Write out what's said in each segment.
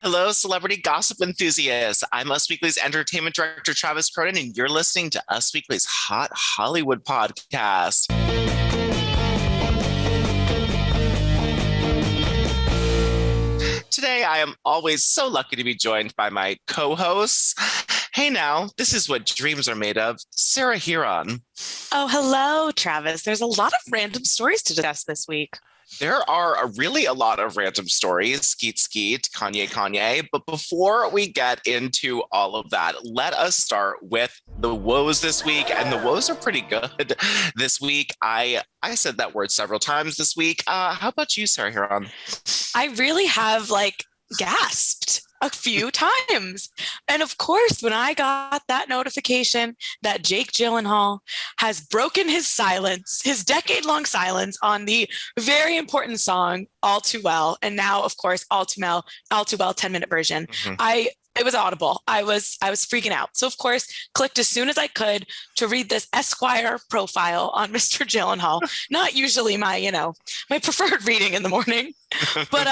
Hello, celebrity gossip enthusiasts. I'm Us Weekly's entertainment director, Travis Cronin, and you're listening to Us Weekly's Hot Hollywood podcast. Today, I am always so lucky to be joined by my co-hosts. Hey now, this is what dreams are made of. Sarah Huron. Oh, hello, Travis. There's a lot of random stories to discuss this week. There are really a lot of random stories, skeet skeet, Kanye Kanye. But before we get into all of that, let us start with the woes this week. And the woes are pretty good this week. I said that word several times this week. How about you, Sarah Huron? I really have gasped a few times. And of course, when I got that notification that Jake Gyllenhaal has broken his silence, his decade-long silence on the very important song All Too Well, and now, of course, All Too Well 10-minute version, it was audible. I was freaking out. So of course, clicked as soon as I could to read this Esquire profile on Mr. Gyllenhaal. Not usually my preferred reading in the morning, but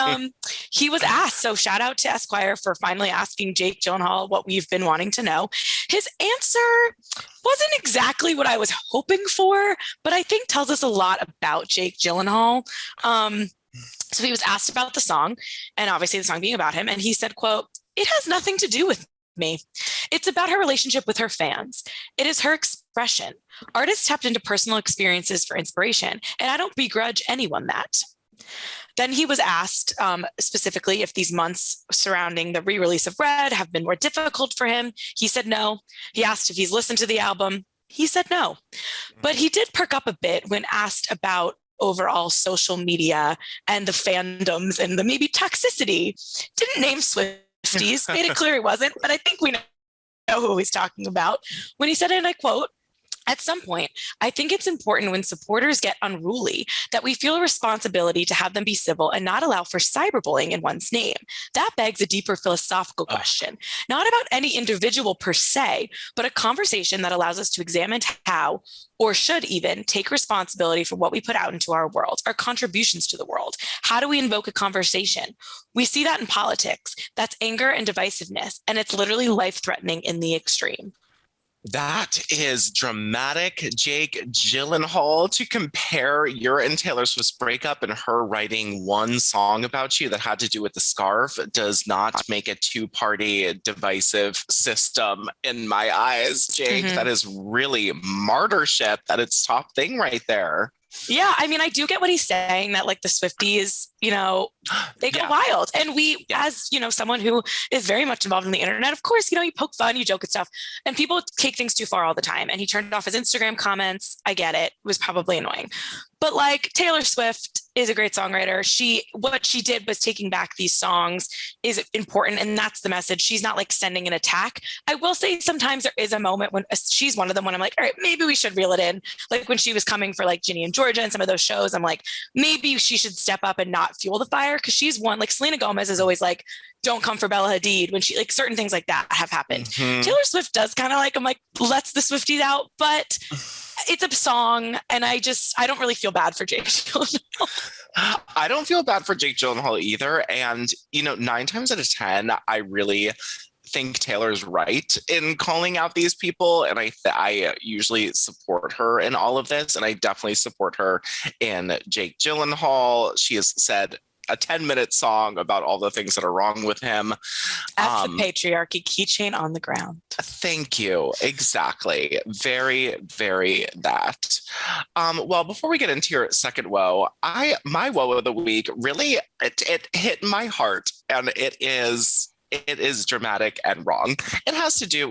he was asked. So shout out to Esquire for finally asking Jake Gyllenhaal what we've been wanting to know. His answer wasn't exactly what I was hoping for, but I think tells us a lot about Jake Gyllenhaal. So he was asked about the song, and obviously the song being about him, and he said, quote, "It has nothing to do with me. It's about her relationship with her fans. It is her expression. Artists tapped into personal experiences for inspiration, and I don't begrudge anyone that." Then he was asked specifically if these months surrounding the re-release of Red have been more difficult for him. He said no. He asked if he's listened to the album. He said no. But he did perk up a bit when asked about overall social media and the fandoms and the maybe toxicity. Didn't name Swifties, made it clear he wasn't, but I think we know who he's talking about when he said, and I quote, "At some point, I think it's important when supporters get unruly that we feel a responsibility to have them be civil and not allow for cyberbullying in one's name. That begs a deeper philosophical question, not about any individual per se, but a conversation that allows us to examine how, or should even, take responsibility for what we put out into our world, our contributions to the world. How do we invoke a conversation? We see that in politics. That's anger and divisiveness, and it's literally life-threatening in the extreme." That is dramatic, Jake Gyllenhaal, to compare your and Taylor Swift's breakup and her writing one song about you that had to do with the scarf does not make a two-party divisive system in my eyes, Jake. That is really martyrship at its top thing right there. Yeah, I mean, I do get what he's saying, that the Swifties, they go wild. And we, as, someone who is very much involved in the internet, of course, you poke fun, you joke and stuff, and people take things too far all the time. And he turned off his Instagram comments. I get it. It was probably annoying. But Taylor Swift is a great songwriter. What she did was taking back these songs is important. And that's the message. She's not sending an attack. I will say sometimes there is a moment when she's one of them when I'm like, all right, maybe we should reel it in. When she was coming for Ginny and Georgia and some of those shows, I'm like, maybe she should step up and not fuel the fire. Cause she's one, Selena Gomez is always don't come for Bella Hadid when she certain things like that have happened. Taylor Swift does kind of I'm lets the Swifties out, but it's a song, and I don't really feel bad for Jake Gyllenhaal. I don't feel bad for Jake Gyllenhaal either. And, 9 times out of 10, I really think Taylor's right in calling out these people. And I usually support her in all of this. And I definitely support her in Jake Gyllenhaal. She has said a 10-minute song about all the things that are wrong with him. F the patriarchy, keychain on the ground. Thank you. Exactly. Very, very that. Well, before we get into your second woe, my woe of the week really, it hit my heart, and it is dramatic and wrong. It has to do,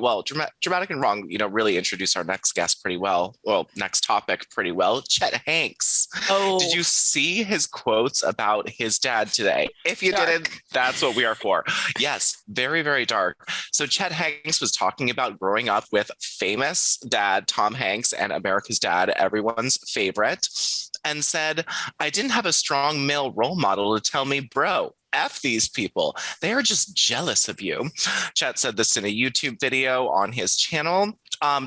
dramatic and wrong, really introduce our next guest pretty well. Well, next topic pretty well. Chet Hanks. Oh. Did you see his quotes about his dad today? If you didn't, that's what we are for. Yes, very, very dark. So Chet Hanks was talking about growing up with famous dad, Tom Hanks, and America's Dad, everyone's favorite, and said, "I didn't have a strong male role model to tell me, bro, F these people. They are just jealous of you." Chet said this in a YouTube video on his channel.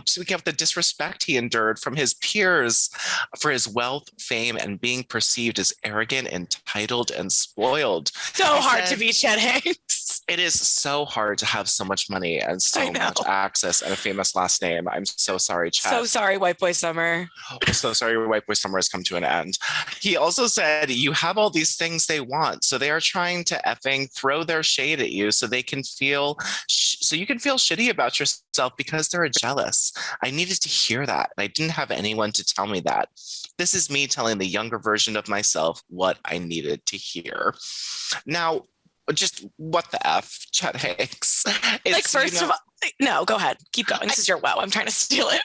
Speaking of the disrespect he endured from his peers for his wealth, fame, and being perceived as arrogant, entitled, and spoiled. So hard to be Chet Hanks. It is so hard to have so much money and so much access and a famous last name. I'm so sorry, Chet. So sorry, White Boy Summer. I'm so sorry, White Boy Summer has come to an end. He also said, you have all these things they want. So they are trying to effing throw their shade at you so they can feel, so you can feel shitty about yourself because they're jealous. I needed to hear that. And I didn't have anyone to tell me that. This is me telling the younger version of myself what I needed to hear. Now, just what the F, Chet Hanks. Like, first of all, no, go ahead. Keep going. This is your woe. I'm trying to steal it.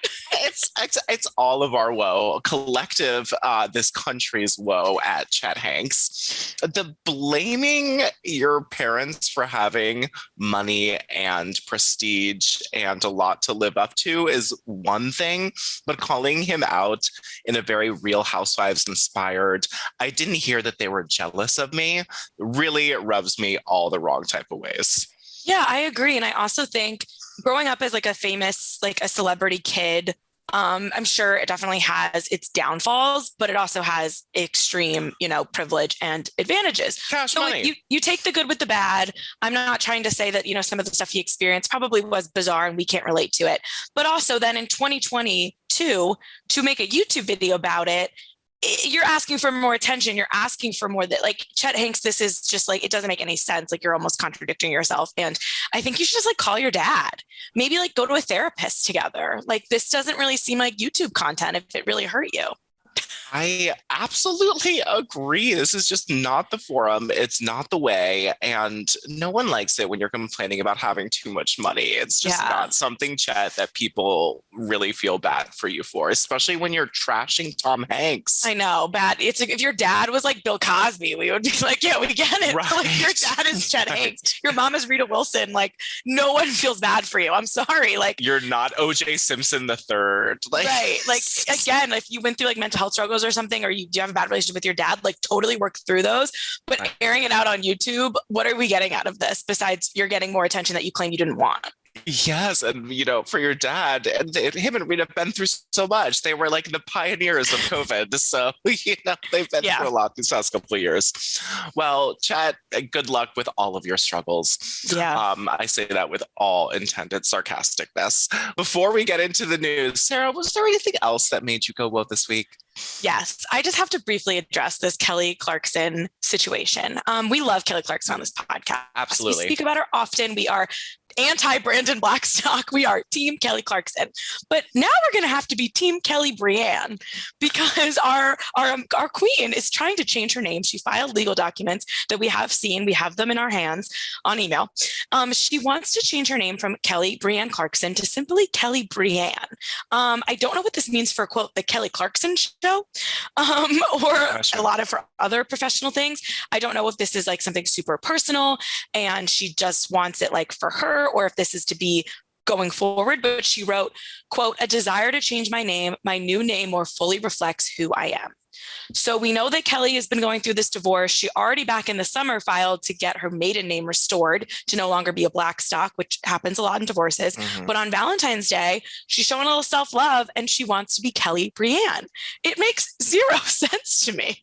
It's all of our woe, collective, this country's woe at Chet Hanks. The blaming your parents for having money and prestige and a lot to live up to is one thing, but calling him out in a very Real Housewives inspired, I didn't hear that they were jealous of me, really rubs me all the wrong type of ways. Yeah, I agree. And I also think growing up as like a famous, like a celebrity kid, I'm sure it definitely has its downfalls, but it also has extreme, privilege and advantages. Cash money. You take the good with the bad. I'm not trying to say that, some of the stuff he experienced probably was bizarre and we can't relate to it. But also then in 2022, to make a YouTube video about it, you're asking for more attention. You're asking for more that, like, Chet Hanks, this is just like, it doesn't make any sense. Like, you're almost contradicting yourself. And I think you should just like call your dad, maybe like go to a therapist together. Like, this doesn't really seem like YouTube content if it really hurt you. I absolutely agree. This is just not the forum. It's not the way. And no one likes it when you're complaining about having too much money. It's just not something, Chet, that people really feel bad for you for, especially when you're trashing Tom Hanks. I know, bad. It's like if your dad was like Bill Cosby, we would be like, yeah, we get it. Right. Like, your dad is Chet Hanks. Your mom is Rita Wilson. Like, no one feels bad for you. I'm sorry. Like, you're not O.J. Simpson the third. Like, right. Like, again, if you went through like mental health struggles or something, or do you have a bad relationship with your dad, like totally work through those. But airing it out on YouTube, what are we getting out of this besides you're getting more attention that you claim you didn't want? Yes. And, for your dad, and him and Rita have been through so much. They were like the pioneers of COVID. So, they've been through a lot these past couple of years. Well, Chet, good luck with all of your struggles. Yeah. I say that with all intended sarcasticness. Before we get into the news, Sarah, was there anything else that made you go, whoa, this week? Yes, I just have to briefly address this Kelly Clarkson situation. We love Kelly Clarkson on this podcast. Absolutely. We speak about her often. We are anti-Brandon Blackstock. We are Team Kelly Clarkson. But now we're going to have to be Team Kelly Brienne because our queen is trying to change her name. She filed legal documents that we have seen. We have them in our hands on email. She wants to change her name from Kelly Brienne Clarkson to simply Kelly Brienne. I don't know what this means for, quote, the Kelly Clarkson show, or a lot of her other professional things. I don't know if this is like something super personal and she just wants it like for her, or if this is to be going forward. But she wrote, quote, a desire to change my name. My new name more fully reflects who I am. So we know that Kelly has been going through this divorce. She already back in the summer filed to get her maiden name restored to no longer be a Blackstock, which happens a lot in divorces. Mm-hmm. But on Valentine's Day, she's showing a little self-love and she wants to be Kelly Brienne. It makes zero sense to me.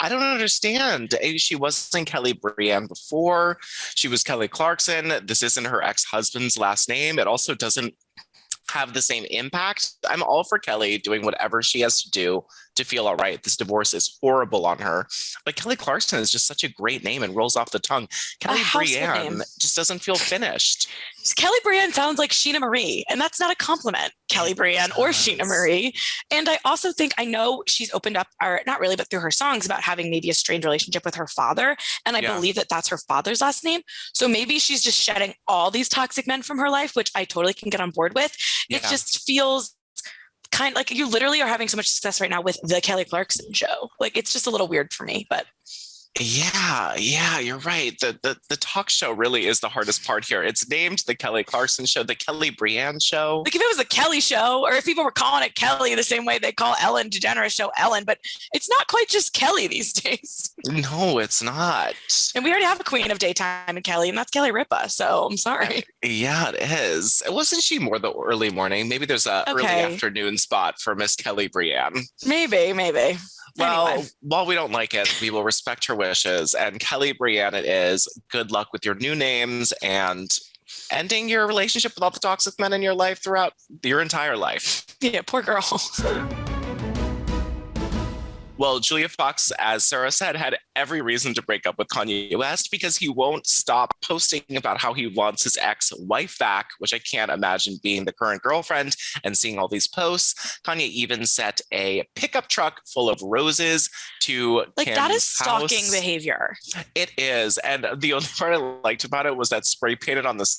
I don't understand. She wasn't Kelly Brienne before. She was Kelly Clarkson. This isn't her ex-husband's last name. It also doesn't have the same impact. I'm all for Kelly doing whatever she has to do to feel all right. This divorce is horrible on her. But Kelly Clarkson is just such a great name and rolls off the tongue. Kelly Brienne just doesn't feel finished. Kelly Brienne sounds like Sheena Marie, and that's not a compliment, Kelly Brienne or Sheena Marie. And I also think, I know she's opened up, or not really, but through her songs, about having maybe a strained relationship with her father. And I believe that that's her father's last name. So maybe she's just shedding all these toxic men from her life, which I totally can get on board with. It just feels kind of like you literally are having so much success right now with the Kelly Clarkson show. Like, it's just a little weird for me, but. Yeah, you're right. The talk show really is the hardest part here. It's named the Kelly Clarkson show, the Kelly Brienne show. Like, if it was a Kelly show, or if people were calling it Kelly the same way they call Ellen DeGeneres show Ellen, but it's not quite just Kelly these days. No, it's not. And we already have a queen of daytime in Kelly, and that's Kelly Ripa. So I'm sorry. Yeah, it is. Wasn't she more the early morning? Maybe there's a early afternoon spot for Miss Kelly Brienne. Maybe. Well, Anyway. while we don't like it, we will respect her wishes. And Kelly Brianne, it is good luck with your new names and ending your relationship with all the toxic men in your life throughout your entire life. Yeah, poor girl. Well, Julia Fox, as Sarah said, had every reason to break up with Kanye West because he won't stop posting about how he wants his ex-wife back, which I can't imagine being the current girlfriend and seeing all these posts. Kanye even set a pickup truck full of roses to Kim's that is stalking house. Behavior. It is. And the only part I liked about it was that spray painted on the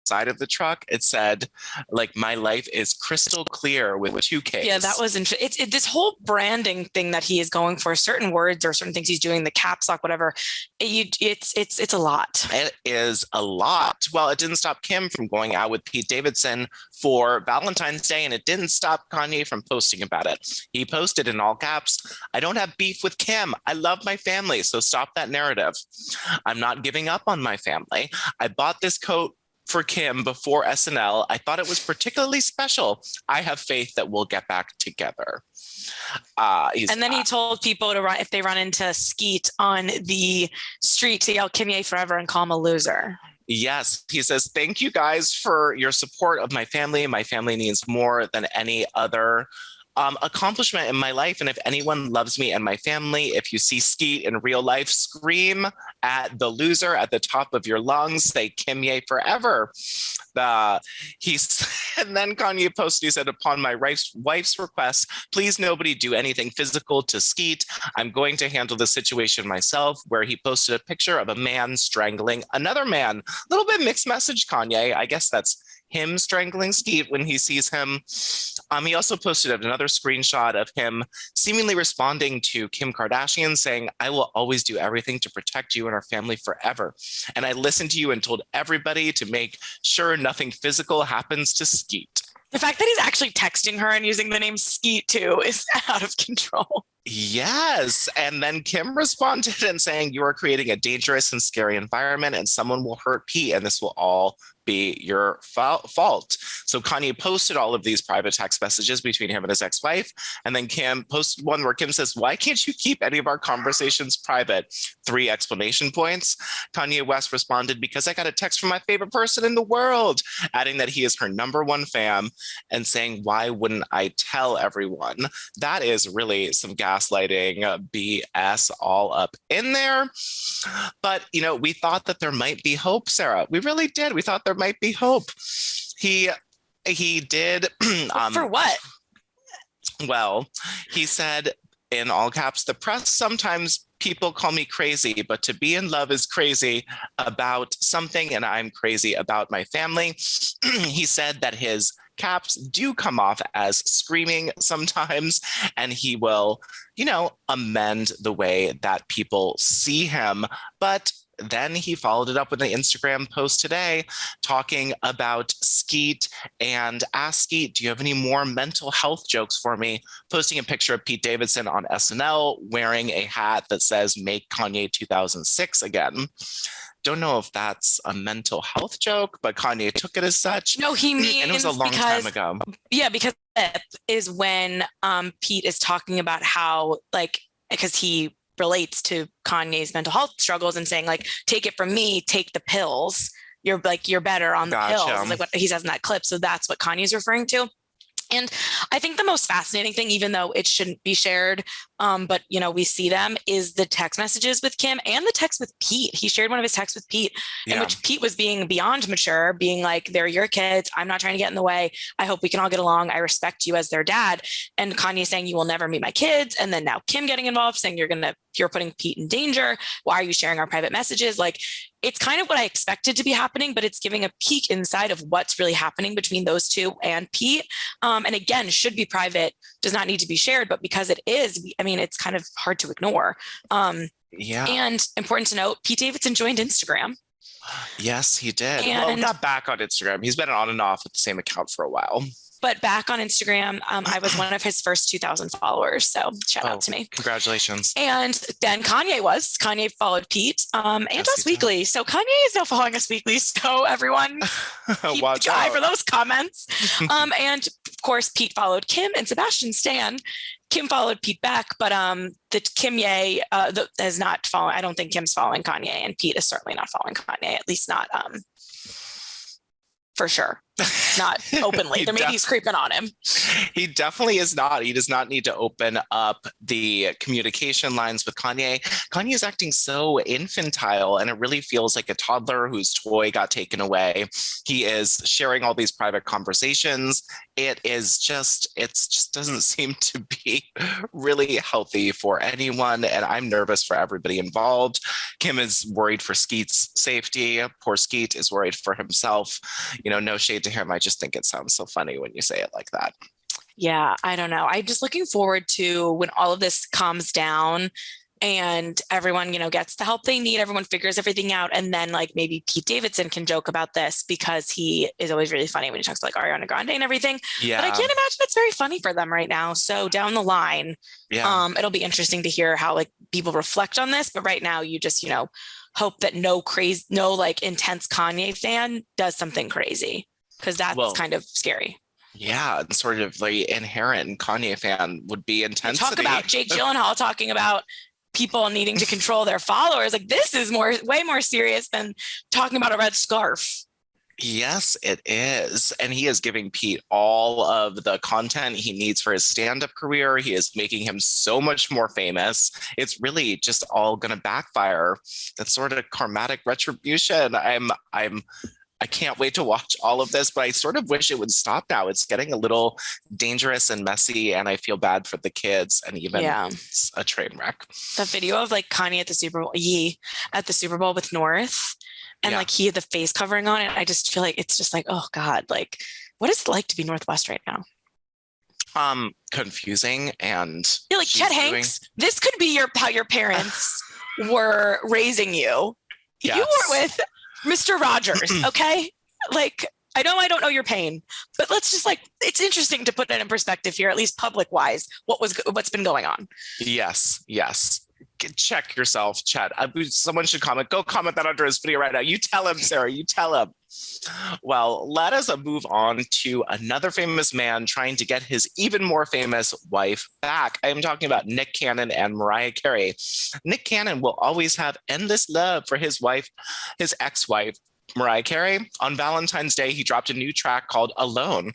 side of the truck, it said, like, my life is crystal clear with 2Ks. Yeah, that was interesting. It's this whole branding thing that he is going for, certain words or certain things he's doing, the caps lock, whatever. It's a lot. It is a lot. Well, it didn't stop Kim from going out with Pete Davidson for Valentine's Day, and it didn't stop Kanye from posting about it. He posted in all caps, I don't have beef with Kim. I love my family, so stop that narrative. I'm not giving up on my family. I bought this coat for Kim before SNL. I thought it was particularly special. I have faith that we'll get back together. And then he told people to run, if they run into Skeet on the street, to yell Kimye forever and call him a loser. Yes, he says, thank you guys for your support of my family. My family needs more than any other accomplishment in my life. And if anyone loves me and my family, if you see Skeet in real life, scream at the loser at the top of your lungs, say Kimye forever. And then Kanye posted, he said, upon my wife's request, please nobody do anything physical to Skeet. I'm going to handle the situation myself, where he posted a picture of a man strangling another man. A little bit mixed message, Kanye. I guess that's him strangling Skeet when he sees him. He also posted another screenshot of him seemingly responding to Kim Kardashian, saying, I will always do everything to protect you and our family forever. And I listened to you and told everybody to make sure nothing physical happens to Skeet. The fact that he's actually texting her and using the name Skeet too is out of control. Yes. And then Kim responded and saying, you are creating a dangerous and scary environment and someone will hurt Pete and this will all be your fault. So Kanye posted all of these private text messages between him and his ex-wife. And then Kim posted one where Kim says, why can't you keep any of our conversations private? 3 exclamation points. Kanye West responded, because I got a text from my favorite person in the world, adding that he is her #1 fan and saying, why wouldn't I tell everyone? That is really some gaslighting BS all up in there. But, we thought that there might be hope, Sarah. We really did. We thought there might be hope. He did. For what? Well, he said in all caps, the press sometimes people call me crazy, but to be in love is crazy about something, and I'm crazy about my family. He said that his caps do come off as screaming sometimes, and he will, amend the way that people see him. But then he followed it up with an Instagram post today talking about Skeet and asked Skeet, do you have any more mental health jokes for me? Posting a picture of Pete Davidson on SNL wearing a hat that says Make Kanye 2006 Again. Don't know if that's a mental health joke, but Kanye took it as such. No, he means, and it was a long time ago. Yeah, because it is when Pete is talking about how, because he relates to Kanye's mental health struggles and saying, take it from me, take the pills. You're better on the pills, like what he says in that clip. So that's what Kanye's referring to. And I think the most fascinating thing, even though it shouldn't be shared, but we see them, is the text messages with Kim and the text with Pete. He shared one of his texts with Pete, in which Pete was being beyond mature, being like, they're your kids. I'm not trying to get in the way. I hope we can all get along. I respect you as their dad. And Kanye saying, you will never meet my kids. And then now Kim getting involved, saying you're putting Pete in danger. Why are you sharing our private messages? It's kind of what I expected to be happening, but it's giving a peek inside of what's really happening between those two and Pete. And again, should be private, does not need to be shared, but because it is, it's kind of hard to ignore. And important to note, Pete Davidson joined Instagram. Yes, he did. Well, not back on Instagram. He's been on and off with the same account for a while. But back on Instagram, I was one of his first 2,000 followers. So shout out to me. Congratulations. And then Kanye followed Pete and Us Weekly. So Kanye is now following Us Weekly. So everyone, watch out out for those comments. And of course, Pete followed Kim and Sebastian Stan. Kim followed Pete back, but the Kim Ye has not followed. I don't think Kim's following Kanye, and Pete is certainly not following Kanye, at least not for sure. Not openly. There maybe he's creeping on him. He definitely is not. He does not need to open up the communication lines with Kanye. Kanye is acting so infantile, and it really feels like a toddler whose toy got taken away. He is sharing all these private conversations. It just doesn't seem to be really healthy for anyone, and I'm nervous for everybody involved. Kim is worried for Skeet's safety. Poor Skeet is worried for himself. No shade to him. I just think it sounds so funny when you say it like that. Yeah, I don't know. I'm just looking forward to when all of this calms down and everyone, gets the help they need. Everyone figures everything out. And then like maybe Pete Davidson can joke about this because he is always really funny when he talks about like Ariana Grande and everything. Yeah. But I can't imagine it's very funny for them right now. So down the line, it'll be interesting to hear how like people reflect on this. But right now you just, hope that no like intense Kanye fan does something crazy. Because that's kind of scary. Yeah, and sort of the inherent Kanye fan would be intensity. Talk about Jake Gyllenhaal talking about people needing to control their followers. Like this is way more serious than talking about a red scarf. Yes, it is. And he is giving Pete all of the content he needs for his stand-up career. He is making him so much more famous. It's really just all going to backfire. That sort of karmatic retribution. I can't wait to watch all of this, but I sort of wish it would stop now. It's getting a little dangerous and messy, and I feel bad for the kids, and even it's a train wreck. The video of like Kanye at the Super Bowl with North, and like he had the face covering on it. I just feel like it's just like, oh God, like what is it like to be Northwest right now? Confusing, and like Chet Hanks. This could be how your parents were raising you. Yes. You were with Mr. Rogers, okay? Like, I know I don't know your pain, but let's just it's interesting to put it in perspective here, at least public-wise, what's been going on. Yes. Check yourself, Chet. Someone should comment. Go comment that under his video right now. You tell him, Sarah. You tell him. Well, let us move on to another famous man trying to get his even more famous wife back. I am talking about Nick Cannon and Mariah Carey. Nick Cannon will always have endless love for his ex-wife, Mariah Carey. On Valentine's Day, he dropped a new track called Alone.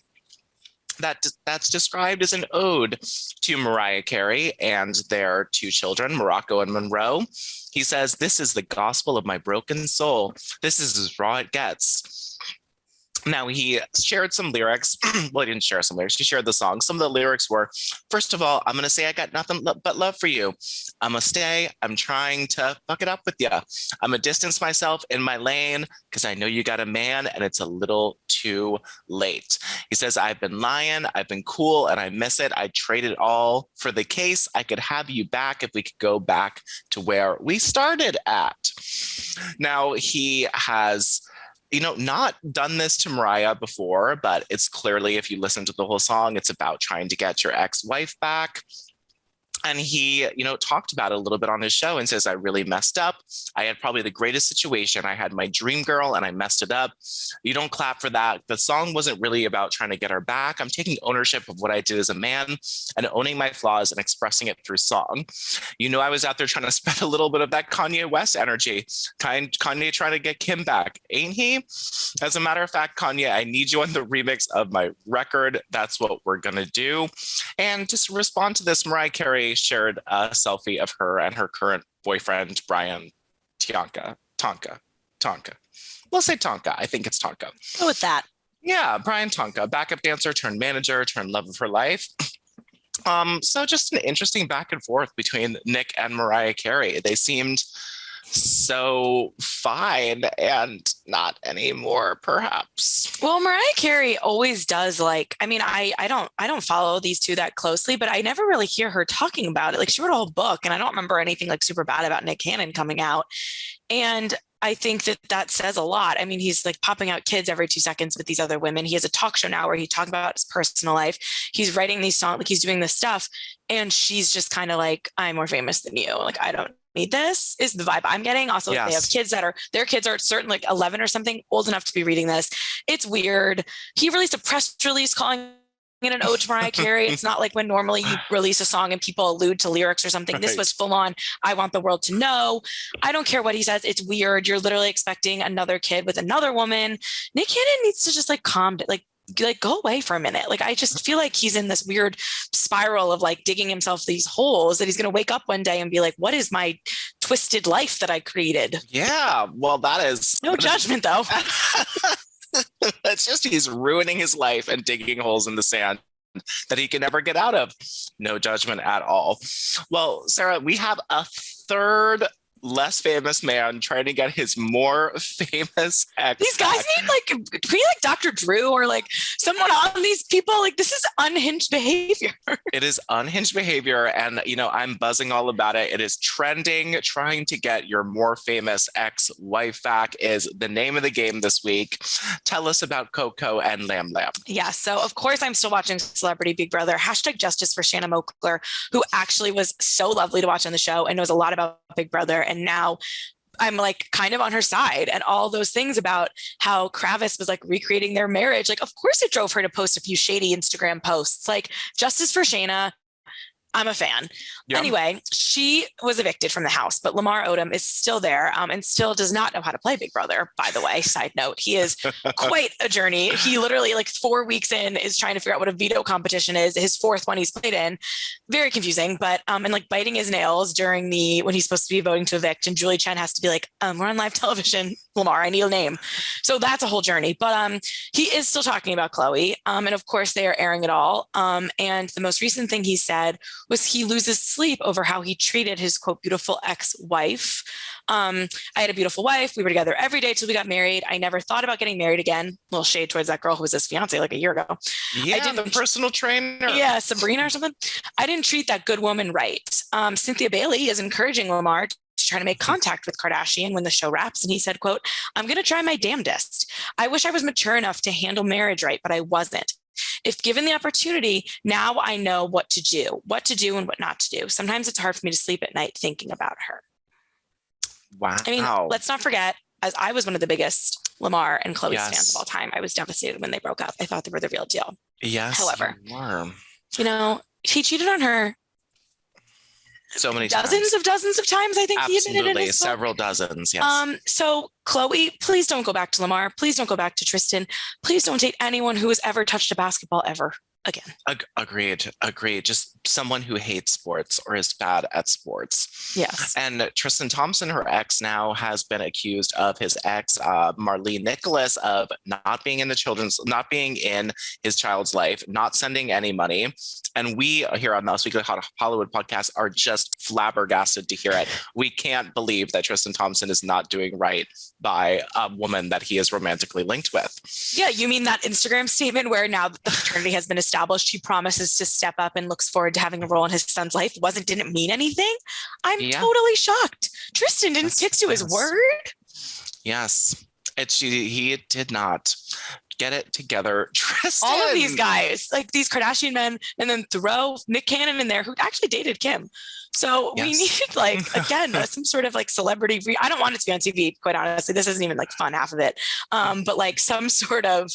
That's described as an ode to Mariah Carey and their two children, Morocco and Monroe. He says, "This is the gospel of my broken soul. This is as raw it gets." Now, he shared some lyrics. Well, he didn't share some lyrics. He shared the song. Some of the lyrics were, first of all, I'm going to say I got nothing but love for you. I'm going to stay. I'm trying to fuck it up with you. I'm going to distance myself in my lane because I know you got a man and it's a little too late. He says, I've been lying. I've been cool and I miss it. I traded all for the case. I could have you back if we could go back to where we started at. Now, he has not done this to Mariah before, but it's clearly, if you listen to the whole song, it's about trying to get your ex-wife back. And he, talked about it a little bit on his show and says, I really messed up. I had probably the greatest situation. I had my dream girl and I messed it up. You don't clap for that. The song wasn't really about trying to get her back. I'm taking ownership of what I did as a man and owning my flaws and expressing it through song. I was out there trying to spread a little bit of that Kanye West energy. Kanye trying to get Kim back, ain't he? As a matter of fact, Kanye, I need you on the remix of my record. That's what we're going to do. And just respond to this, Mariah Carey shared a selfie of her and her current boyfriend, Brian Tonka. We'll say Tonka. I think it's Tonka. Go with that. Yeah, Brian Tonka, backup dancer turned manager, turned love of her life. So just an interesting back and forth between Nick and Mariah Carey. They seemed so fine and not anymore, perhaps. Well, Mariah Carey always does I don't follow these two that closely, but I never really hear her talking about it. Like she wrote a whole book and I don't remember anything like super bad about Nick Cannon coming out. And I think that says a lot. I mean, he's like popping out kids every 2 seconds with these other women. He has a talk show now where he talks about his personal life. He's writing these songs, like he's doing this stuff. And she's just kind of like, I'm more famous than you. Like, I don't need this is the vibe I'm getting. Also, yes. They have kids their kids are certain like 11 or something, old enough to be reading this. It's weird. He released a press release calling an ode to Mariah Carey. It's not like when normally you release a song and people allude to lyrics or something. This was full on, I want the world to know. I don't care what he says. It's weird. You're literally expecting another kid with another woman. Nick Cannon needs to just like calm, like go away for a minute. Like, I just feel like he's in this weird spiral of like digging himself these holes that he's going to wake up one day and be like, what is my twisted life that I created? Yeah. Well, that is no judgment though. It's just, he's ruining his life and digging holes in the sand that he can never get out of. No judgment at all. Well, Sarah, we have a third less famous man trying to get his more famous ex. These guys need like, can we like Dr. Drew or like someone on these people? Like, this is unhinged behavior. It is unhinged behavior. And, you know, I'm buzzing all about it. It is trending. Trying to get your more famous ex-wife back is the name of the game this week. Tell us about Coco and Lam Lam. Yeah. So of course I'm still watching Celebrity Big Brother. #justice for Shanna Mokler, who actually was so lovely to watch on the show and knows a lot about Big Brother. And now I'm like kind of on her side, and all those things about how Kravis was like recreating their marriage. Like, of course it drove her to post a few shady Instagram posts. Like, justice for Shanna. I'm a fan. Yeah. Anyway, she was evicted from the house, but Lamar Odom is still there and still does not know how to play Big Brother, by the way. Side note, he is quite a journey. He literally like 4 weeks in is trying to figure out what a veto competition is. His fourth one he's played in. Very confusing, but and like biting his nails during when he's supposed to be voting to evict. And Julie Chen has to be like, we're on live television. Lamar, I need a name. So that's a whole journey. But he is still talking about Chloe. And of course they are airing it all. And the most recent thing he said was he loses sleep over how he treated his quote beautiful ex-wife. I had a beautiful wife. We were together every day till we got married. I never thought about getting married again. A little shade towards that girl who was his fiance like a year ago. Yeah, the personal trainer. Yeah, Sabrina or something. I didn't treat that good woman right. Cynthia Bailey is encouraging Lamar to try to make contact with Kardashian when the show wraps. And he said, quote, I'm going to try my damnedest. I wish I was mature enough to handle marriage right, but I wasn't. If given the opportunity, now I know what to do and what not to do. Sometimes it's hard for me to sleep at night thinking about her. Wow. I mean, let's not forget, as I was one of the biggest Lamar and Chloe fans of all time, I was devastated when they broke up. I thought they were the real deal. Yes. However, he cheated on her so many dozens of times. I think he admitted in his book. Several dozens. Yes. So Chloe, please don't go back to Lamar. Please don't go back to Tristan. Please don't date anyone who has ever touched a basketball ever again. Agreed. Just someone who hates sports or is bad at sports. Yes. And Tristan Thompson, her ex, now has been accused of his ex, Marlene Nicholas, of not being in his child's life, not sending any money. And we here on the Us Weekly Hollywood podcast are just flabbergasted to hear it. We can't believe that Tristan Thompson is not doing right by a woman that he is romantically linked with. Yeah, you mean that Instagram statement where now that the fraternity has been established, he promises to step up and looks forward to having a role in his son's life didn't mean anything? I'm totally shocked. Tristan didn't stick to his word. Yes, he did not. Get it together, Tristan. All of these guys, like these Kardashian men, and then throw Nick Cannon in there, who actually dated Kim. So we need again, some sort of like celebrity. I don't want it to be on TV, quite honestly. This isn't even like fun, half of it. But like some sort of,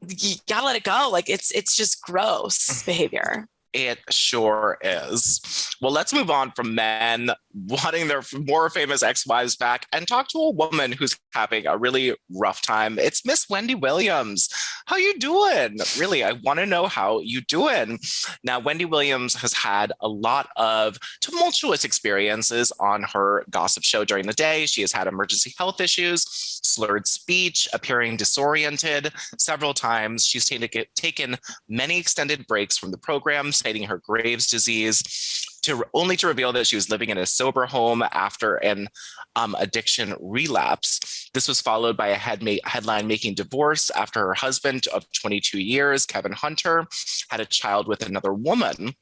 you gotta let it go. Like it's just gross behavior. It sure is. Well, let's move on from men wanting their more famous ex-wives back and talk to a woman who's having a really rough time. It's Miss Wendy Williams. How you doing? Really, I want to know how you doing. Now, Wendy Williams has had a lot of tumultuous experiences on her gossip show during the day. She has had emergency health issues, slurred speech, appearing disoriented several times. She's taken many extended breaks from the program, citing her Graves' disease, only to reveal that she was living in a sober home after an addiction relapse. This was followed by a headline-making divorce after her husband of 22 years, Kevin Hunter, had a child with another woman.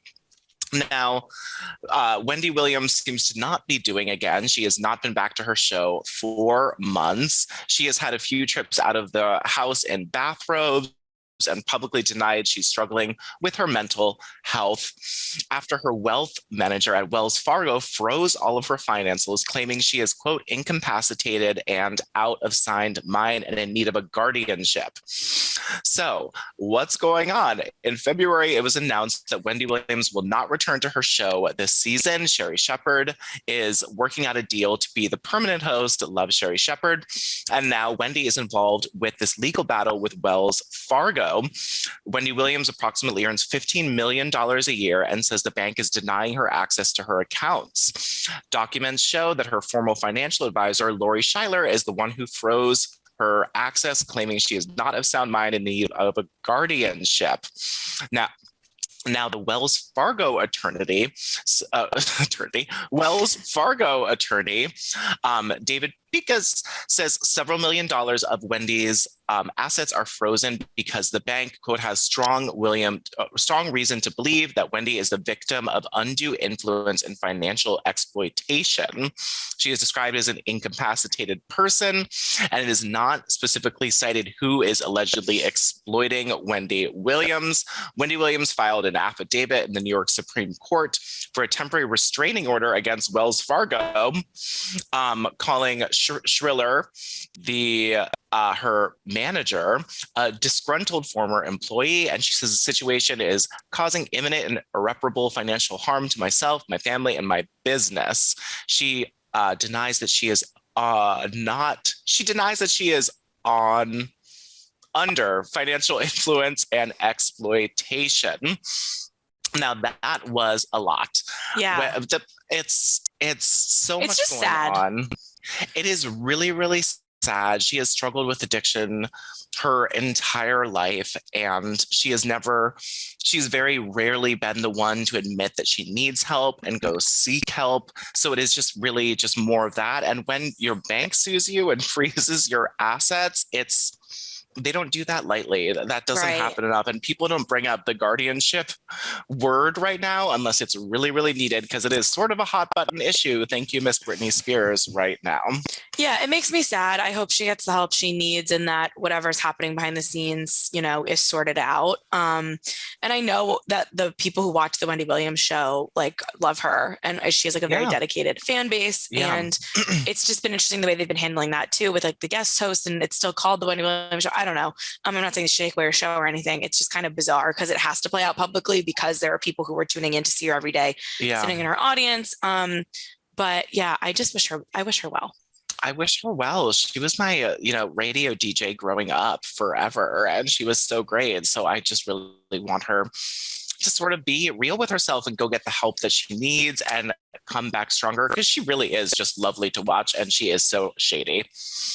Now, Wendy Williams seems to not be doing again. She has not been back to her show for months. She has had a few trips out of the house in bathrobes and publicly denied she's struggling with her mental health after her wealth manager at Wells Fargo froze all of her finances, claiming she is, quote, incapacitated and out of sound mind and in need of a guardianship. So, what's going on? In February, it was announced that Wendy Williams will not return to her show this season. Sherri Shepherd is working out a deal to be the permanent host. Love Sherri Shepherd. And now Wendy is involved with this legal battle with Wells Fargo. Wendy Williams approximately earns $15 million a year and says the bank is denying her access to her accounts. Documents show that her former financial advisor, Lori Schuyler, is the one who froze her access, claiming she is not of sound mind in need of a guardianship. Now, the Wells Fargo attorney, David Pikas, says several $1 million of Wendy's assets are frozen because the bank, quote, has strong reason to believe that Wendy is the victim of undue influence and financial exploitation. She is described as an incapacitated person, and it is not specifically cited who is allegedly exploiting Wendy Williams. Wendy Williams filed an affidavit in the New York Supreme Court for a temporary restraining order against Wells Fargo, calling Shriller, her manager, a disgruntled former employee, and she says the situation is causing imminent and irreparable financial harm to myself, my family, and my business. She denies that she is under financial influence and exploitation. Now that was a lot. Yeah. It's so much just going sad. on. It is really, really sad. She has struggled with addiction her entire life, and she's very rarely been the one to admit that she needs help and go seek help. So it is just really just more of that. And when your bank sues you and freezes your assets, they don't do that lightly. That doesn't happen enough. And people don't bring up the guardianship word right now unless it's really, really needed, because it is sort of a hot button issue. Thank you, Miss Britney Spears, right now. Yeah, it makes me sad. I hope she gets the help she needs and that whatever's happening behind the scenes, is sorted out. And I know that the people who watch the Wendy Williams show, love her. And she has a very dedicated fan base. Yeah. And it's just been interesting the way they've been handling that too, with the guest host, and it's still called the Wendy Williams show. I don't know. I'm not saying she should take away her show or anything. It's just kind of bizarre because it has to play out publicly because there are people who are tuning in to see her every day, sitting in her audience. But yeah, I wish her well. I wish her well. She was my, radio DJ growing up forever, and she was so great. So I just really want her to sort of be real with herself and go get the help that she needs and come back stronger, because she really is just lovely to watch, and she is so shady.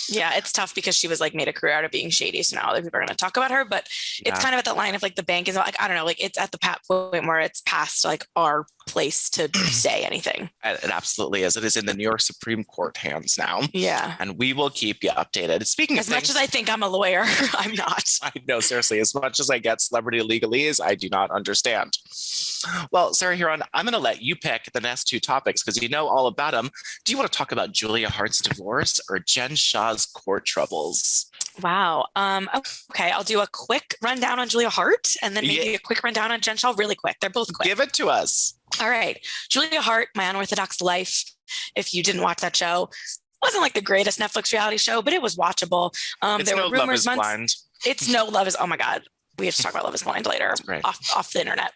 Yeah, it's tough because she was made a career out of being shady, so now other people are going to talk about her, but it's kind of at that line of the bank is I don't know, it's at the point where it's past our place to say anything. It absolutely is. It is in the New York Supreme Court hands now. Yeah. And we will keep you updated. Speaking of much as I think I'm a lawyer, I'm not. I know, seriously, as much as I get celebrity legalese, I do not understand. Well, Sarah Huron, I'm going to let you pick the next two topics because you know all about them. Do you want to talk about Julia Hart's divorce or Jen Shah's court troubles? Wow. Okay, I'll do a quick rundown on Julia Hart and then maybe a quick rundown on Jen Shah really quick. They're both quick. Give it to us. All right. Julia Hart, My Unorthodox Life. If you didn't watch that show, wasn't the greatest Netflix reality show, but it was watchable. There were rumors. Love is Blind. It's no Love is. Oh my God. We have to talk about Love is Blind later off the internet.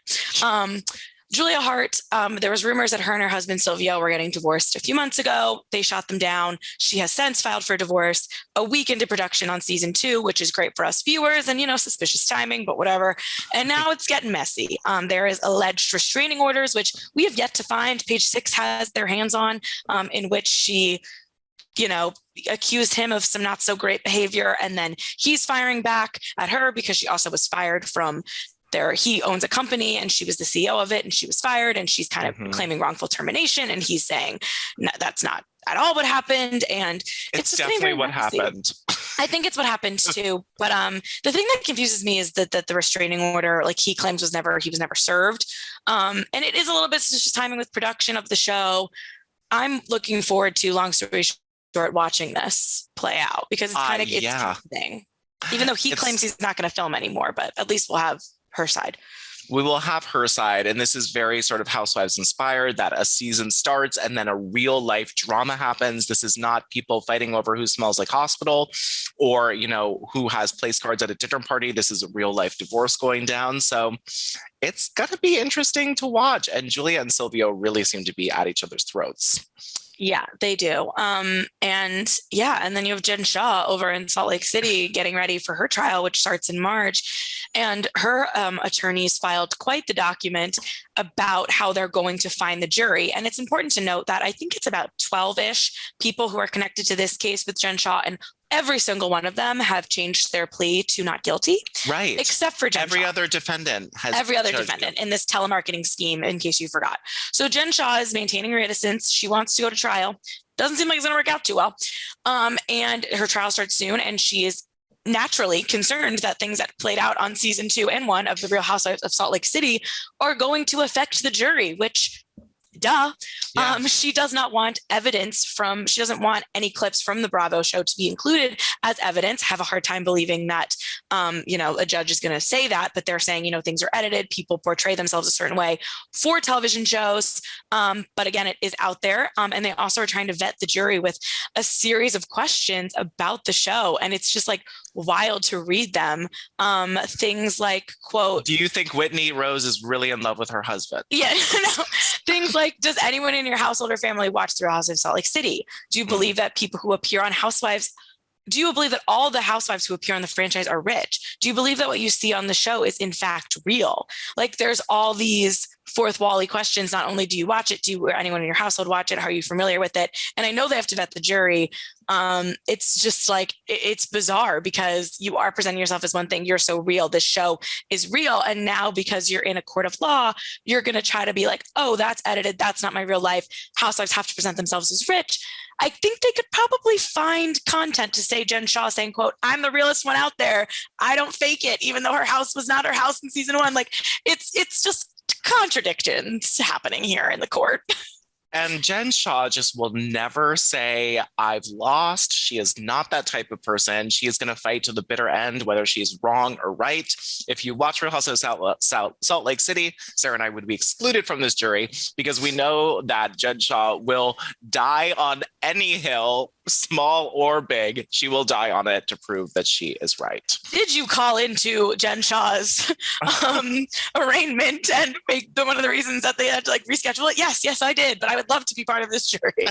Julia Hart, there was rumors that her and her husband Silvio were getting divorced a few months ago. They shot them down. She has since filed for divorce a week into production on season 2, which is great for us viewers and, suspicious timing, but whatever. And now it's getting messy. There is alleged restraining orders, which we have yet to find. Page 6 has their hands on, in which she accused him of some not so great behavior. And then he's firing back at her because she also was fired from he owns a company and she was the CEO of it and she was fired, and she's kind of claiming wrongful termination. And he's saying, no, that's not at all what happened. And it's just definitely what happened. I think it's what happened too. But the thing that confuses me is that the restraining order, he claims he was never served. And it is a little bit suspicious timing with production of the show. I'm looking forward to, long story short, watching this play out because it's kind of it's thing. Even though he claims he's not going to film anymore, but at least we'll have her side. we will have her side. And this is very sort of Housewives inspired, that a season starts and then a real life drama happens. This is not people fighting over who smells like hospital or, you know, who has place cards at a dinner party. This is a real life divorce going down. So it's going to be interesting to watch. And Julia and Silvio really seem to be at each other's throats. Yeah, they do. And then you have Jen Shah over in Salt Lake City getting ready for her trial, which starts in March. And her attorneys filed quite the document about how they're going to find the jury. And it's important to note that I think it's about 12-ish people who are connected to this case with Jen Shah, and every single one of them have changed their plea to not guilty. Right. Except for Jen Every Shah. other defendant has. Every other defendant in this telemarketing scheme, in case you forgot. So Jen Shah is maintaining her innocence. She wants to go to trial. Doesn't seem like it's going to work out too well. And her trial starts soon, and she is naturally concerned that things that played out on season 2 and 1 of The Real Housewives of Salt Lake City are going to affect the jury, which duh. Yeah. She does not want she doesn't want any clips from the Bravo show to be included as evidence. Have a hard time believing that, a judge is going to say that, but they're saying, things are edited. People portray themselves a certain way for television shows. But again, it is out there. And they also are trying to vet the jury with a series of questions about the show. And it's just like wild to read them. Things like, quote, do you think Whitney Rose is really in love with her husband? Yeah, things like, does anyone in your household or family watch The Real Housewives of Salt Lake City? Do you believe that people who appear on Housewives, do you believe that all the housewives who appear on the franchise are rich? Do you believe that what you see on the show is in fact real? Like, there's all these fourth wall-y questions. Not only do you watch it, do anyone in your household watch it? How are you familiar with it? And I know they have to vet the jury. It's just like, it's bizarre because you are presenting yourself as one thing. You're so real. This show is real. And now because you're in a court of law, you're going to try to be like, oh, that's edited. That's not my real life. Housewives have to present themselves as rich. I think they could probably find content to say Jen Shah saying, quote, I'm the realest one out there. I don't fake it, even though her house was not her house in season 1. Like, it's just contradictions happening here in the court. And Jen Shah just will never say, I've lost. She is not that type of person. She is going to fight to the bitter end, whether she's wrong or right. If you watch Real Housewives of Salt Lake City, Sarah and I would be excluded from this jury because we know that Jen Shah will die on any hill, small or big. She will die on it to prove that she is right. Did you call into Jen Shah's arraignment and make one of the reasons that they had to reschedule it? Yes, I did. But I would love to be part of this jury.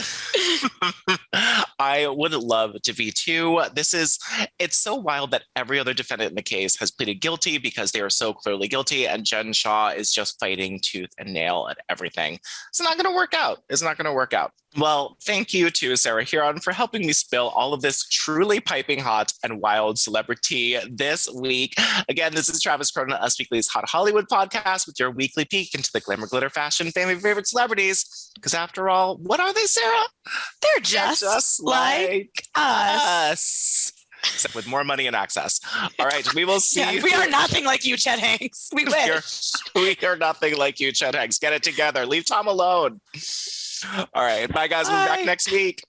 I would love to be too. It's so wild that every other defendant in the case has pleaded guilty because they are so clearly guilty. And Jen Shah is just fighting tooth and nail at everything. It's not going to work out. It's not going to work out. Well, thank you to Sarah Huron for helping me spill all of this truly piping hot and wild celebrity this week. Again, this is Travis Cronin, Us Weekly's Hot Hollywood podcast with your weekly peek into the glamour, glitter, fashion, family favorite celebrities. Because after all, what are they, Sarah? They're just like us. Except with more money and access. All right, we will see. Yeah, we are nothing like you, Chet Hanks. We wish. We are nothing like you, Chet Hanks. Get it together. Leave Tom alone. All right. Bye, guys. We'll be back next week.